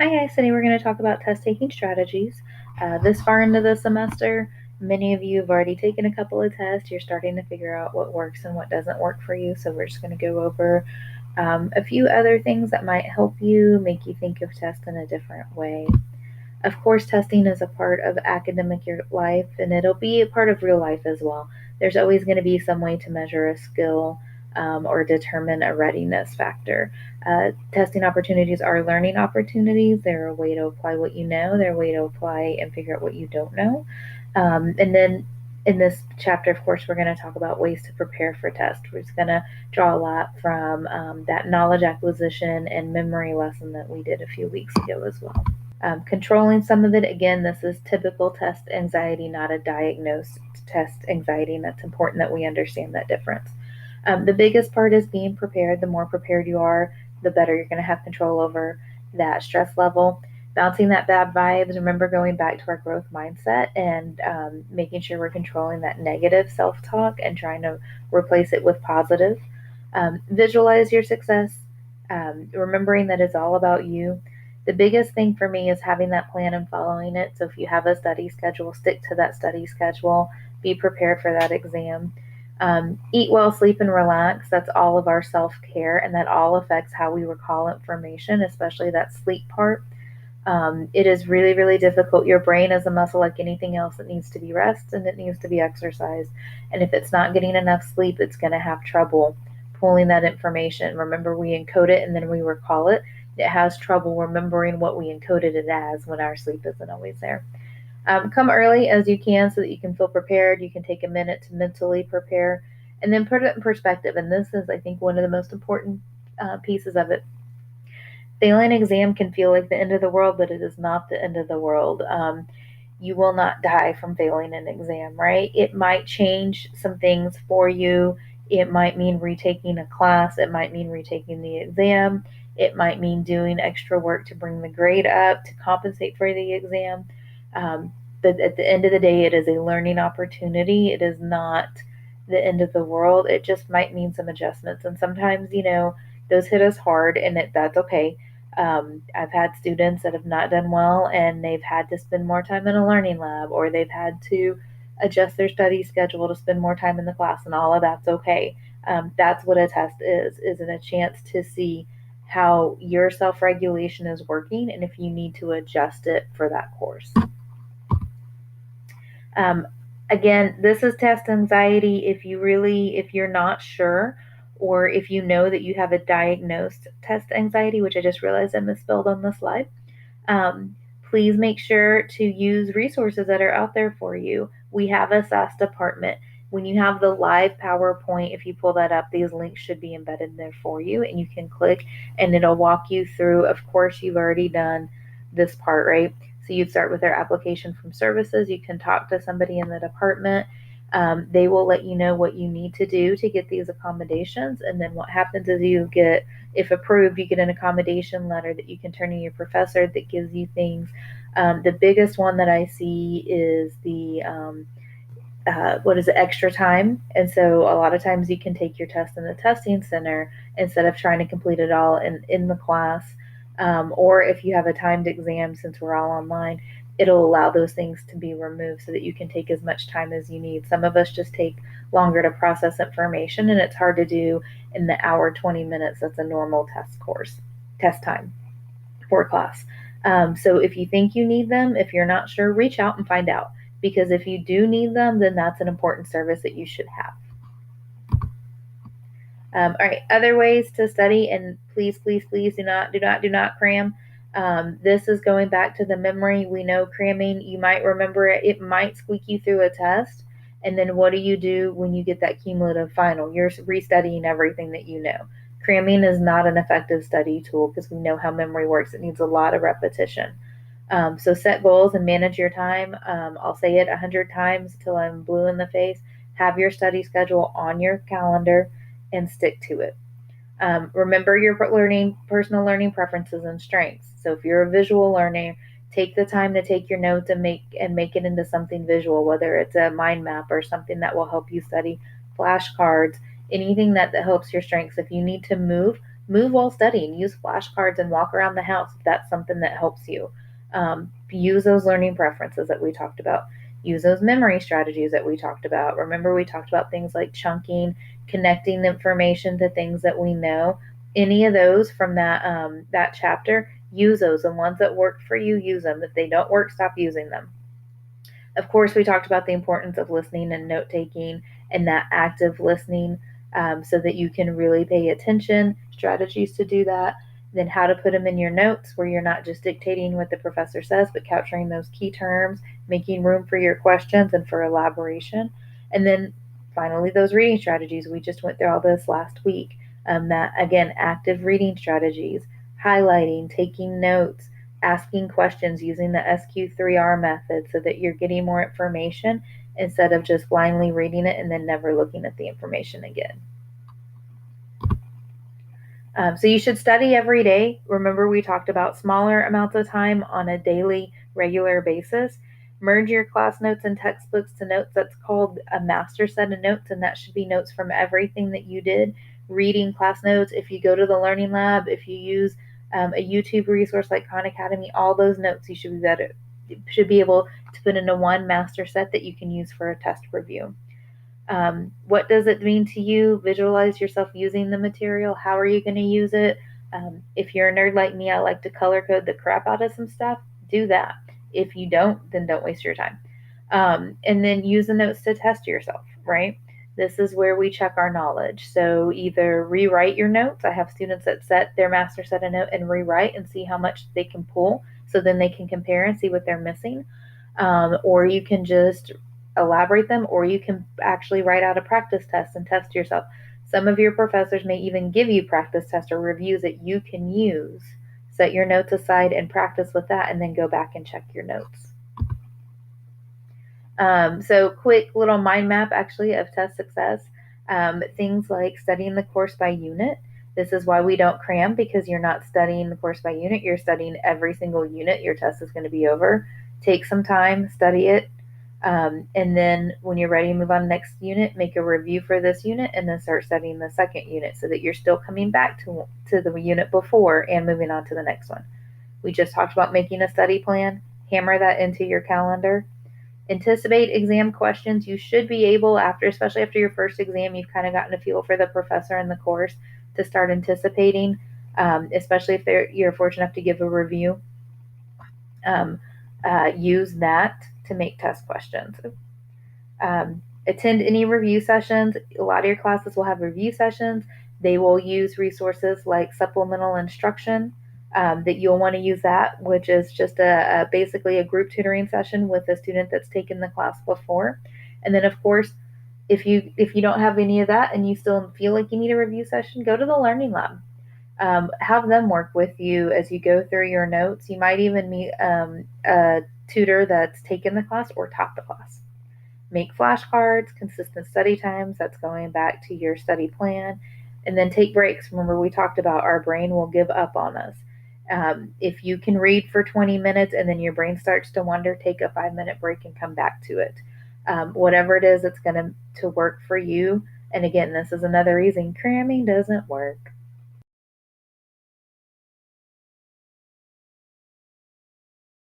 Hi guys, today we're going to talk about test taking strategies. This far into the semester, many of you have already taken a couple of tests. You're starting to figure out what works and what doesn't work for you. So we're just going to go over a few other things that might help you, make you think of tests in a different way. Of course, testing is a part of academic life and it'll be a part of real life as well. There's always going to be some way to measure a skill or determine a readiness factor. Testing opportunities are learning opportunities. They're a way to apply what you know, they're a way to apply and figure out what you don't know. And then in this chapter, of course, we're going to talk about ways to prepare for tests. We're just going to draw a lot from that knowledge acquisition and memory lesson that we did a few weeks ago as well. Controlling some of it, again, this is typical test anxiety, not a diagnosed test anxiety, and that's important that we understand that difference. The biggest part is being prepared. The more prepared you are, the better you're going to have control over that stress level. Bouncing that bad vibes, remember going back to our growth mindset and making sure we're controlling that negative self-talk and trying to replace it with positive. Visualize your success, remembering that it's all about you. The biggest thing for me is having that plan and following it. So if you have a study schedule, stick to that study schedule. Be prepared for that exam. Eat well, sleep, and relax. That's all of our self-care, and that all affects how we recall information, especially that sleep part. It is really, really difficult. Your brain is a muscle like anything else. It needs to be rest and it needs to be exercised. And if it's not getting enough sleep, it's going to have trouble pulling that information. Remember, we encode it and then we recall it. It has trouble remembering what we encoded it as when our sleep isn't always there. Come early as you can so that you can feel prepared. You can take a minute to mentally prepare and then put it in perspective. And this is, I think, one of the most important pieces of it. Failing an exam can feel like the end of the world, but it is not the end of the world. You will not die from failing an exam, right? It might change some things for you. It might mean retaking a class. It might mean retaking the exam. It might mean doing extra work to bring the grade up to compensate for the exam. But at the end of the day, it is a learning opportunity. It is not the end of the world. It just might mean some adjustments. And sometimes, those hit us hard, and that's okay. I've had students that have not done well and they've had to spend more time in a learning lab, or they've had to adjust their study schedule to spend more time in the class, and all of that's okay. That's what a test is a chance to see how your self-regulation is working and if you need to adjust it for that course. Um, Again, this is test anxiety. If you're not sure, or if you know that you have a diagnosed test anxiety, which I just realized I misspelled on the slide, please make sure to use resources that are out there for you. We have a SAS department. When you have the live PowerPoint, if you pull that up, these links should be embedded there for you, and you can click and it'll walk you through. Of course, you've already done this part, right? So you'd start with their application from services. You can talk to somebody in the department. They will let you know what you need to do to get these accommodations. And then what happens is if approved, you get an accommodation letter that you can turn to your professor that gives you things. The biggest one that I see is the extra time. And so a lot of times you can take your test in the testing center instead of trying to complete it all in the class. Or if you have a timed exam, since we're all online, it'll allow those things to be removed so that you can take as much time as you need. Some of us just take longer to process information, and it's hard to do in the hour 20 minutes that's a normal test time for class. So if you think you need them, if you're not sure, reach out and find out, because if you do need them, then that's an important service that you should have. All right, other ways to study, and please, please, please do not cram. This is going back to the memory. We know cramming, you might remember it, it might squeak you through a test. And then what do you do when you get that cumulative final? You're restudying everything that you know. Cramming is not an effective study tool because we know how memory works. It needs a lot of repetition. So set goals and manage your time. I'll say it 100 times till I'm blue in the face. Have your study schedule on your calendar and stick to it. Remember your personal learning preferences and strengths. So if you're a visual learner, take the time to take your notes and make it into something visual, whether it's a mind map or something that will help you study, flashcards, anything that helps your strengths. If you need to move, Move while studying. Use flashcards and walk around the house if that's something that helps you. Use those learning preferences that we talked about. Use those memory strategies that we talked about. Remember, we talked about things like chunking, connecting information to things that we know. Any of those from that chapter, use those. The ones that work for you, use them. If they don't work, stop using them. Of course, we talked about the importance of listening and note taking and that active listening, so that you can really pay attention, strategies to do that, then how to put them in your notes where you're not just dictating what the professor says, but capturing those key terms, making room for your questions and for elaboration. And then finally, those reading strategies. We just went through all this last week. That again, active reading strategies, highlighting, taking notes, asking questions using the SQ3R method so that you're getting more information instead of just blindly reading it and then never looking at the information again. So you should study every day. Remember, we talked about smaller amounts of time on a daily, regular basis. Merge your class notes and textbooks to notes. That's called a master set of notes, and that should be notes from everything that you did. Reading class notes, if you go to the Learning Lab, if you use a YouTube resource like Khan Academy, all those notes you should be able to put into one master set that you can use for a test review. What does it mean to you? Visualize yourself using the material. How are you going to use it? If you're a nerd like me, I like to color code the crap out of some stuff. Do that. If you don't, then don't waste your time. And then use the notes to test yourself, right? This is where we check our knowledge. So either rewrite your notes. I have students that set their master set a note and rewrite and see how much they can pull, so then they can compare and see what they're missing. Or you can just elaborate them, or you can actually write out a practice test and test yourself. Some of your professors may even give you practice tests or reviews that you can use. Set your notes aside and practice with that, and then go back and check your notes. So quick little mind map actually of test success. Things like studying the course by unit. This is why we don't cram, because you're not studying the course by unit. You're studying every single unit your test is going to be over. Take some time, study it, and then when you're ready to move on to the next unit, make a review for this unit and then start studying the second unit so that you're still coming back to the unit before and moving on to the next one. We just talked about making a study plan. Hammer that into your calendar. Anticipate exam questions. You should be able, especially after your first exam, you've kind of gotten a feel for the professor and the course, to start anticipating, especially if you're fortunate enough to give a review. Use that to make test questions. Attend any review sessions. A lot of your classes will have review sessions. They will use resources like supplemental instruction, that you'll want to use that, which is just basically a group tutoring session with a student that's taken the class before. And then, of course, if you don't have any of that and you still feel like you need a review session, go to the Learning Lab. Have them work with you as you go through your notes. You might even meet a tutor that's taken the class or taught the class. Make flashcards, consistent study times. That's going back to your study plan. And then take breaks. Remember, we talked about our brain will give up on us. If you can read for 20 minutes and then your brain starts to wander, take a 5-minute break and come back to it. Whatever it is that's going to work for you. And again, this is another reason cramming doesn't work.